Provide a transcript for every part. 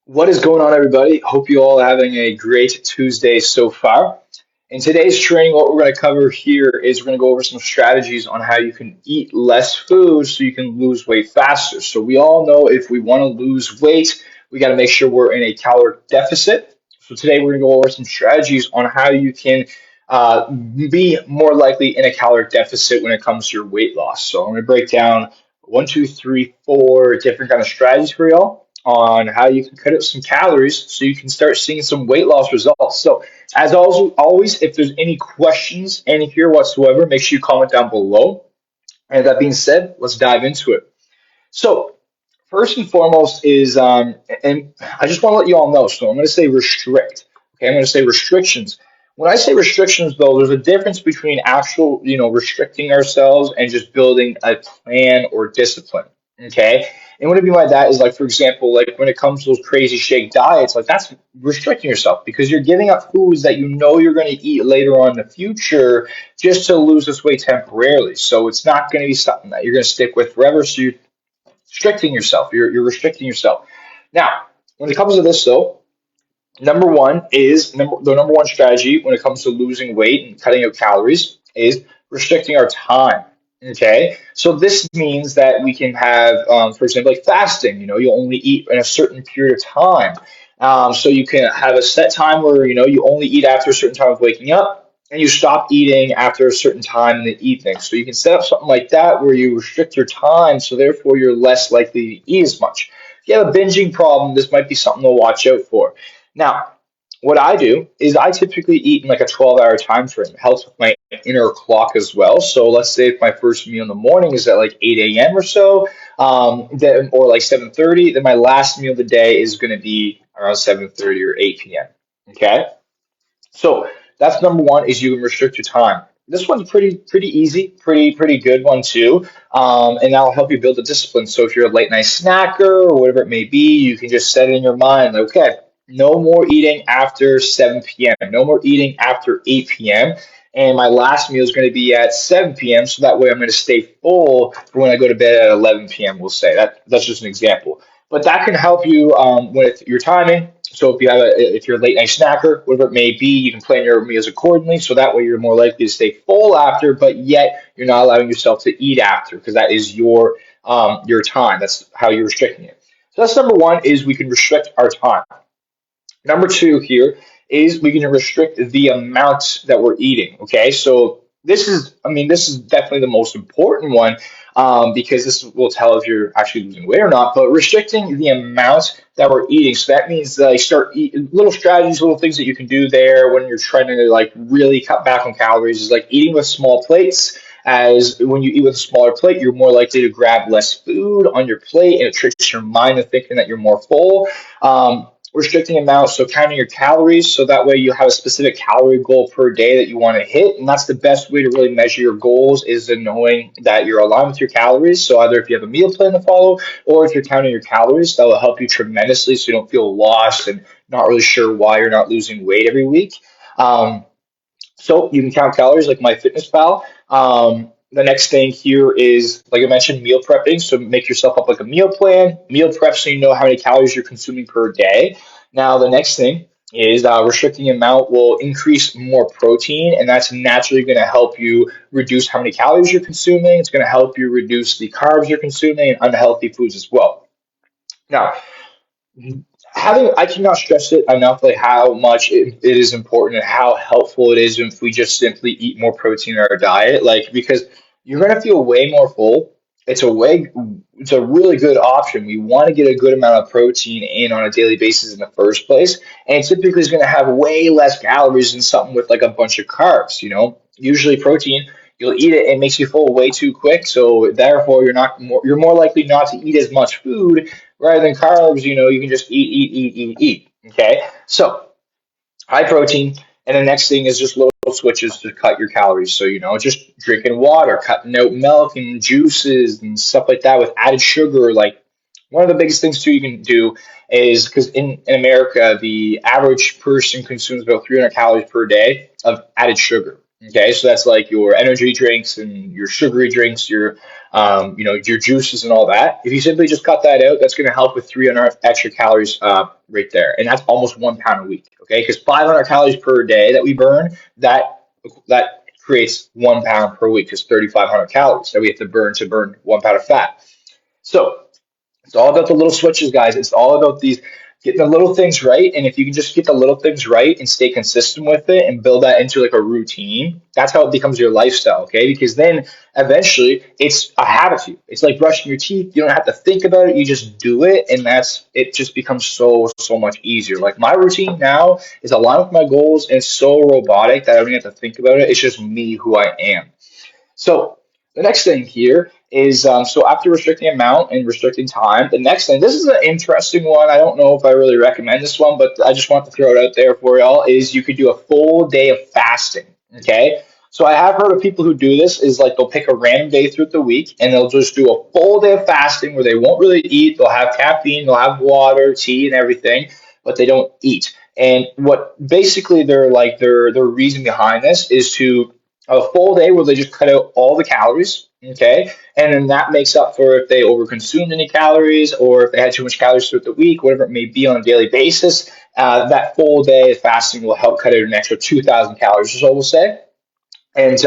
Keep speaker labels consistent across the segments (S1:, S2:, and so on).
S1: What is going on, everybody? Hope you all are having a great Tuesday so far. In today's training, what we're going to cover here is we're going to go over some strategies on how you can eat less food so you can lose weight faster. So we all know if we want to lose weight, we got to make sure we're in a caloric deficit. So today we're going to go over some strategies on how you can be more likely in a caloric deficit when it comes to your weight loss. So I'm going to break down one, two, three, four different kind of strategies for y'all on how you can cut out some calories so you can start seeing some weight loss results. So as always, if there's any questions, any here whatsoever, make sure you comment down below. And that being said, let's dive into it. So first and foremost is, and I just want to let you all know, so I'm going to say restrict. Okay, I'm going to say restrictions. When I say restrictions, though, there's a difference between actual, restricting ourselves and just building a plan or discipline. Okay, and what I mean by that is, like, for example, like when it comes to those crazy shake diets, like that's restricting yourself because you're giving up foods that you know you're going to eat later on in the future just to lose this weight temporarily. So it's not going to be something that you're going to stick with forever. So you restricting yourself. You're restricting yourself. Now, when it comes to this, though, the number one strategy when it comes to losing weight and cutting out calories is restricting our time. Okay, so this means that we can have, for example, like fasting. You only eat in a certain period of time. So you can have a set time where you only eat after a certain time of waking up, and you stop eating after a certain time in the evening. So you can set up something like that where you restrict your time, so therefore you're less likely to eat as much. If you have a binging problem, this might be something to watch out for. Now, what I do is I typically eat in like a 12-hour time frame. It helps with my inner clock as well. So let's say if my first meal in the morning is at like 8 a.m. or so, then or like 7:30, then my last meal of the day is going to be around 7:30 or 8 p.m. Okay, so that's number one is you can restrict your time. This one's pretty easy, pretty good one too, and that'll help you build a discipline. So if you're a late night snacker or whatever it may be, you can just set it in your mind, like, okay, no more eating after 7 p.m., no more eating after 8 p.m., and my last meal is going to be at 7 p.m. So that way I'm going to stay full for when I go to bed at 11 p.m. We'll say that's just an example, but that can help you with your timing. So if you're a late night snacker, whatever it may be, you can plan your meals accordingly. So that way you're more likely to stay full after, but yet you're not allowing yourself to eat after because that is your time. That's how you're restricting it. So that's number one is we can restrict our time. Number two here is we can restrict the amount that we're eating. Okay, so this is definitely the most important one because this will tell if you're actually losing weight or not. But restricting the amount that we're eating, so that means that start little strategies, little things that you can do there when you're trying to like really cut back on calories is like eating with small plates. As when you eat with a smaller plate, you're more likely to grab less food on your plate, and it tricks your mind into thinking that you're more full. Restricting amounts, so counting your calories, so that way you have a specific calorie goal per day that you want to hit, and that's the best way to really measure your goals is in knowing that you're aligned with your calories. So either if you have a meal plan to follow, or if you're counting your calories, that will help you tremendously, so you don't feel lost and not really sure why you're not losing weight every week. Um, so you can count calories like MyFitnessPal. The next thing here is, like I mentioned, meal prepping. So make yourself up like a meal plan, meal prep so you know how many calories you're consuming per day. Now, the next thing is restricting amount will increase more protein, and that's naturally going to help you reduce how many calories you're consuming. It's going to help you reduce the carbs you're consuming and unhealthy foods as well. Now, having I cannot stress it enough like how much it is important and how helpful it is if we just simply eat more protein in our diet, like because you're going to feel way more full. It's a really good option. We want to get a good amount of protein in on a daily basis in the first place, and it typically is going to have way less calories than something with like a bunch of carbs. Usually protein, you'll eat it, it makes you full way too quick, so therefore you're more likely not to eat as much food. Rather than carbs, you can just eat. Okay, so high protein, and the next thing is just little switches to cut your calories. So just drinking water, cutting out milk and juices and stuff like that with added sugar. Like one of the biggest things too you can do is because in America the average person consumes about 300 calories per day of added sugar. Okay, so that's like your energy drinks and your sugary drinks, your juices and all that. If you simply just cut that out, that's going to help with 300 extra calories right there, and that's almost 1 pound a week. Okay, because 500 calories per day that we burn, that creates 1 pound per week, because 3,500 calories that we have to burn 1 pound of fat. So it's all about the little switches, guys. It's all about these getting the little things right. And if you can just get the little things right and stay consistent with it and build that into like a routine, that's how it becomes your lifestyle. Okay. Because then eventually it's a habit to you. It's like brushing your teeth. You don't have to think about it. You just do it. And it just becomes so, so much easier. Like my routine now is aligned with my goals, and it's so robotic that I don't even have to think about it. It's just me, who I am. So the next thing here is so after restricting amount and restricting time, the next thing, this is an interesting one. I don't know if I really recommend this one, but I just want to throw it out there for y'all, is you could do a full day of fasting. Okay. So I have heard of people who do this, is like they'll pick a random day throughout the week and they'll just do a full day of fasting where they won't really eat. They'll have caffeine, they'll have water, tea, and everything, but they don't eat. And what basically their reason behind this is to a full day where they just cut out all the calories, okay? And then that makes up for if they overconsumed any calories or if they had too much calories throughout the week, whatever it may be on a daily basis. That full day of fasting will help cut out an extra 2,000 calories or so, we'll say, and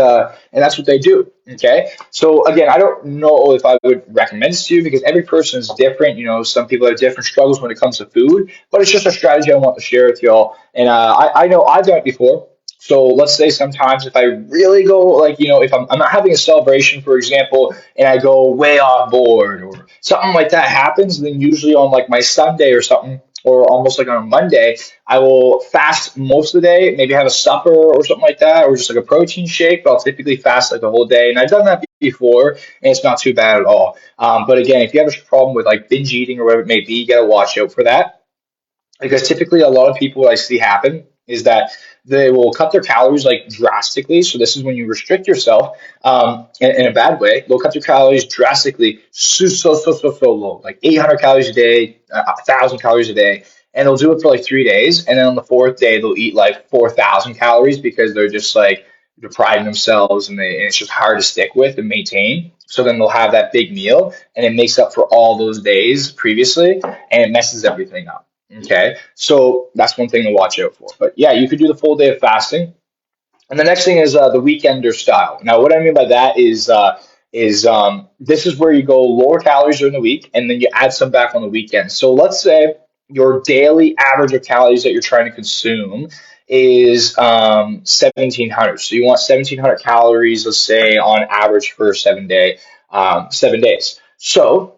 S1: that's what they do. Okay, so again, I don't know if I would recommend this to you because every person is different. You know, some people have different struggles when it comes to food, but it's just a strategy I want to share with y'all. And I know I've done it before. So let's say sometimes if I really go like, if I'm not having a celebration, for example, and I go way off board or something like that happens, then usually on like my Sunday or something, or almost like on a Monday, I will fast most of the day, maybe have a supper or something like that, or just like a protein shake, but I'll typically fast like the whole day. And I've done that before, and it's not too bad at all. But again, if you have a problem with like binge eating or whatever it may be, you got to watch out for that. Because typically a lot of people what I see happen is that they will cut their calories like drastically. So this is when you restrict yourself in a bad way. They'll cut their calories drastically, so low, like 800 calories a day, 1,000 calories a day, and they'll do it for like 3 days. And then on the fourth day, they'll eat like 4,000 calories because they're just like depriving themselves, and it's just hard to stick with and maintain. So then they'll have that big meal, and it makes up for all those days previously, and it messes everything up. Okay, so that's one thing to watch out for. But yeah, you could do the full day of fasting. And the next thing is the weekender style. Now, what I mean by that is this is where you go lower calories during the week, and then you add some back on the weekend. So let's say your daily average of calories that you're trying to consume is 1,700. So you want 1,700 calories, let's say, on average for 7 days. So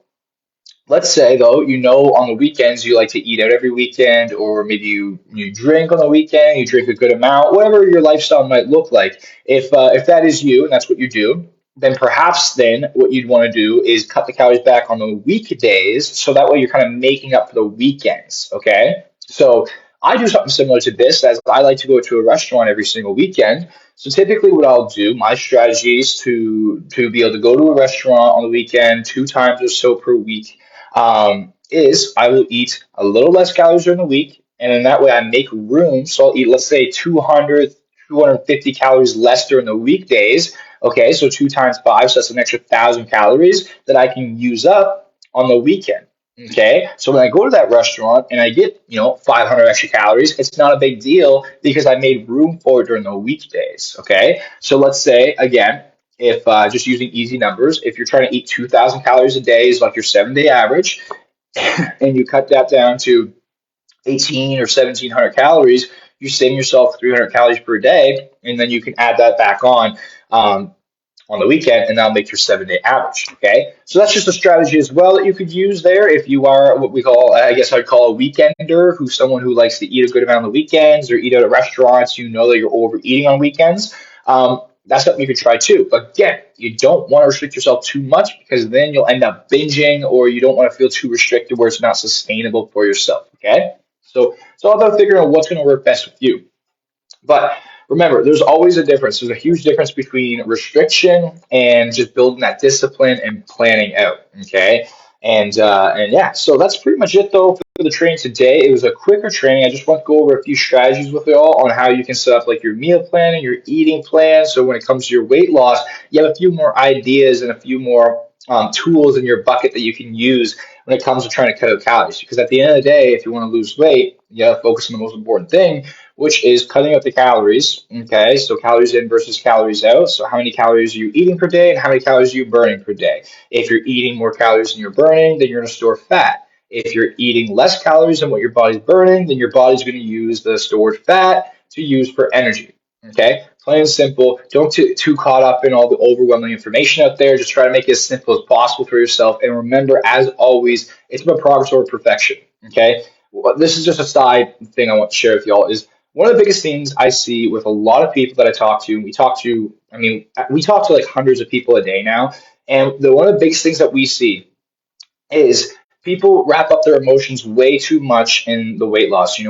S1: let's say though, on the weekends you like to eat out every weekend, or maybe you drink on the weekend, you drink a good amount, whatever your lifestyle might look like. If that is you and that's what you do, then perhaps then what you'd want to do is cut the calories back on the weekdays, so that way you're kind of making up for the weekends. Okay, so I do something similar to this, as I like to go to a restaurant every single weekend. So typically what I'll do, my strategy is to be able to go to a restaurant on the weekend 2 times or so per week, is I will eat a little less calories during the week, and in that way I make room. So I'll eat, let's say, 200, 250 calories less during the weekdays. Okay, so 2 times 5, so that's an extra 1,000 calories that I can use up on the weekend. Okay, so when I go to that restaurant and I get 500 extra calories, it's not a big deal because I made room for it during the weekdays. Okay, so let's say again, if just using easy numbers, if you're trying to eat 2,000 calories a day is like your 7 day average, and you cut that down to 18 or 1,700 calories, you're saving yourself 300 calories per day, and then you can add that back on the weekend, and that'll make your 7 day average. Okay, so that's just a strategy as well that you could use there if you are what we call, I guess I'd call a weekender, who's someone who likes to eat a good amount on the weekends or eat out at restaurants. You know that you're overeating on weekends. That's something you could try too. But again, you don't want to restrict yourself too much because then you'll end up binging, or you don't want to feel too restricted where it's not sustainable for yourself. Okay, so it's all about figuring out what's going to work best with you. But remember, there's always a difference. There's a huge difference between restriction and just building that discipline and planning out. Okay. And yeah, so that's pretty much it though for the training today. It was a quicker training. I just want to go over a few strategies with y'all on how you can set up like your meal plan and your eating plan. So when it comes to your weight loss, you have a few more ideas and a few more tools in your bucket that you can use when it comes to trying to cut out calories. Because at the end of the day, if you want to lose weight, you got to focus on the most important thing, which is cutting out the calories. Okay, so calories in versus calories out. So how many calories are you eating per day, and how many calories are you burning per day? If you're eating more calories than you're burning, then you're going to store fat. If you're eating less calories than what your body's burning, then your body's going to use the stored fat to use for energy. Okay, plain and simple. Don't too caught up in all the overwhelming information out there. Just try to make it as simple as possible for yourself. And remember, as always, it's about progress over perfection. Okay, well, this is just a side thing I want to share with y'all. Is one of the biggest things I see with a lot of people that I talk to. We talk to like hundreds of people a day now, and one of the biggest things that we see is people wrap up their emotions way too much in the weight loss. And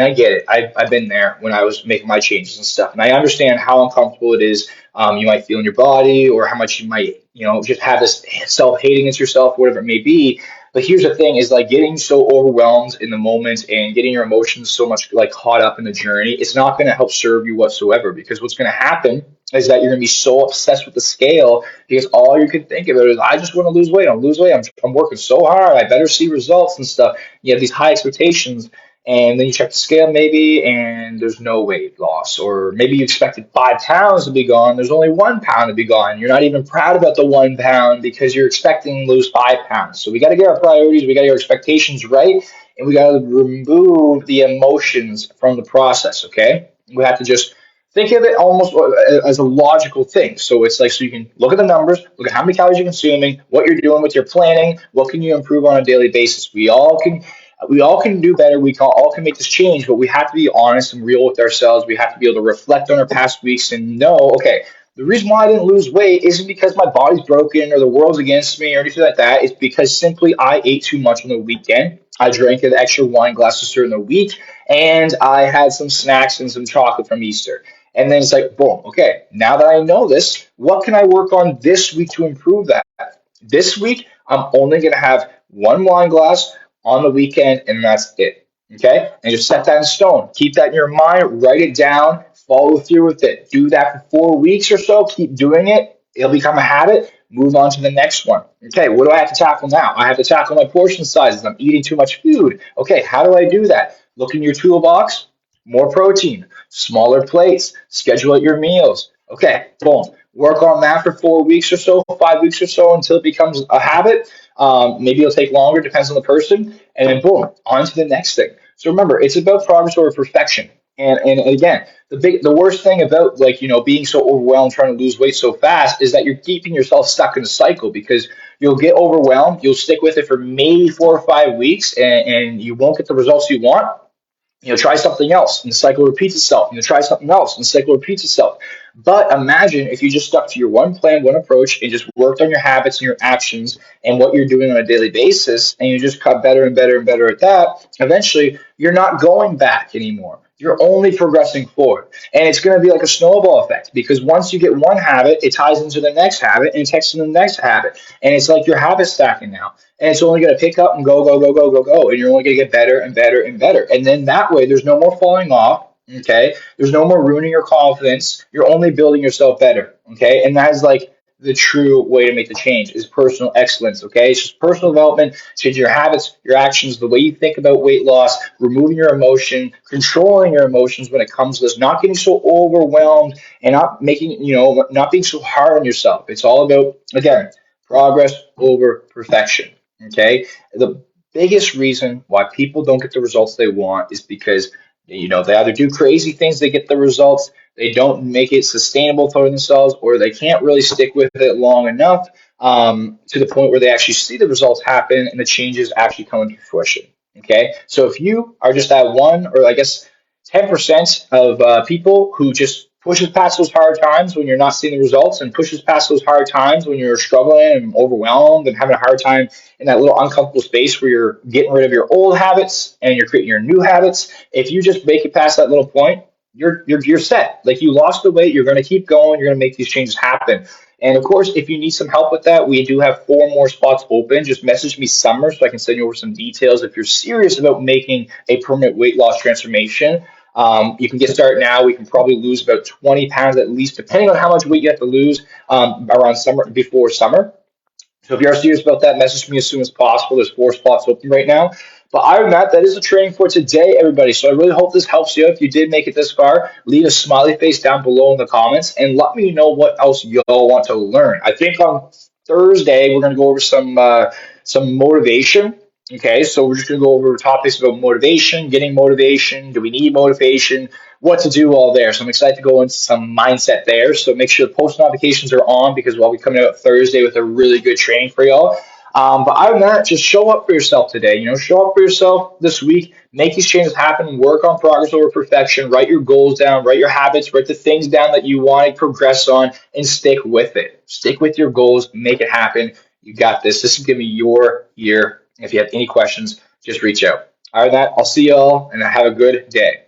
S1: I get it. I've been there when I was making my changes and stuff, and I understand how uncomfortable it is. You might feel in your body, or how much you might, just have this self-hate against yourself, whatever it may be. But here's the thing: is like getting so overwhelmed in the moment and getting your emotions so much like caught up in the journey. It's not going to help serve you whatsoever, because what's going to happen is that you're going to be so obsessed with the scale because all you can think about is, I just want to lose weight. I'm lose weight. I'm working so hard. I better see results and stuff. You have these high expectations, and then you check the scale maybe, and there's no weight loss. Or maybe you expected 5 pounds to be gone. There's only 1 pound to be gone. You're not even proud about the 1 pound because you're expecting to lose 5 pounds. So we got to get our priorities. We got to get our expectations right, and we got to remove the emotions from the process. Okay, we have to just think of it almost as a logical thing. So it's like, so you can look at the numbers, look at how many calories you're consuming, what you're doing with your planning, what can you improve on a daily basis. We all can do better. We all can make this change, but we have to be honest and real with ourselves. We have to be able to reflect on our past weeks and know, okay, the reason why I didn't lose weight isn't because my body's broken or the world's against me or anything like that. It's because simply I ate too much on the weekend. I drank an extra wine glasses during the week, and I had some snacks and some chocolate from Easter. And then it's like, boom, okay, now that I know this, what can I work on this week to improve that? This week, I'm only going to have one wine glass on the weekend, and that's it. Okay? And just set that in stone. Keep that in your mind, write it down, follow through with it. Do that for 4 weeks or so. Keep doing it. It'll become a habit. Move on to the next one. Okay, what do I have to tackle now? I have to tackle my portion sizes. I'm eating too much food. Okay, how do I do that? Look in your toolbox, more protein, smaller plates, schedule out your meals. Okay, boom. Work on that for 4 weeks or so, 5 weeks or so until it becomes a habit. Maybe it'll take longer, depends on the person. And then boom, on to the next thing. So remember, it's about progress over perfection. And again, the worst thing about like being so overwhelmed trying to lose weight so fast is that you're keeping yourself stuck in a cycle, because you'll get overwhelmed, you'll stick with it for maybe 4 or 5 weeks, and you won't get the results you want. Try something else and the cycle repeats itself. Try something else and the cycle repeats itself. But imagine if you just stuck to your one plan, one approach, and just worked on your habits and your actions and what you're doing on a daily basis, and you just got better and better and better at that. Eventually, you're not going back anymore. You're only progressing forward. And it's going to be like a snowball effect, because once you get one habit, it ties into the next habit and it ties into the next habit. And it's like you're habit stacking now. And it's only going to pick up and go, go, go, go, go, go. And you're only going to get better and better and better. And then that way, there's no more falling off. Okay. There's no more ruining your confidence. You're only building yourself better. Okay. And that is like the true way to make the change, is personal excellence. Okay. It's just personal development, changing your habits, your actions, the way you think about weight loss, removing your emotion, controlling your emotions when it comes to this, not getting so overwhelmed and not not being so hard on yourself. It's all about, again, progress over perfection. Okay. The biggest reason why people don't get the results they want is because they either do crazy things, they get the results, they don't make it sustainable for themselves, or they can't really stick with it long enough to the point where they actually see the results happen and the changes actually come into fruition. Okay, so if you are just that one, or I guess 10% of people who just pushes past those hard times when you're not seeing the results, and pushes past those hard times when you're struggling and overwhelmed and having a hard time in that little uncomfortable space where you're getting rid of your old habits and you're creating your new habits. If you just make it past that little point, you're set. Like, you lost the weight, you're going to keep going, you're going to make these changes happen. And of course, if you need some help with that, we do have 4 more spots open. Just message me Summer so I can send you over some details. If you're serious about making a permanent weight loss transformation, you can get started now. We can probably lose about 20 pounds at least, depending on how much weight you have to lose around summer, before summer. So if you are serious about that, message me as soon as possible. There's 4 spots open right now. But other than that, that is the training for today, everybody. So I really hope this helps you. If you did make it this far, leave a smiley face down below in the comments and let me know what else y'all want to learn. I think on Thursday we're going to go over some motivation. Okay, so we're just going to go over topics about motivation, getting motivation. Do we need motivation? What to do all there. So I'm excited to go into some mindset there. So make sure the post notifications are on because we'll be coming out Thursday with a really good training for y'all. But other than that, just show up for yourself today. Show up for yourself this week. Make these changes happen. Work on progress over perfection. Write your goals down. Write your habits. Write the things down that you want to progress on and stick with it. Stick with your goals. Make it happen. You got this. This is going to be your year. If you have any questions, just reach out. Other than that, I'll see y'all and have a good day.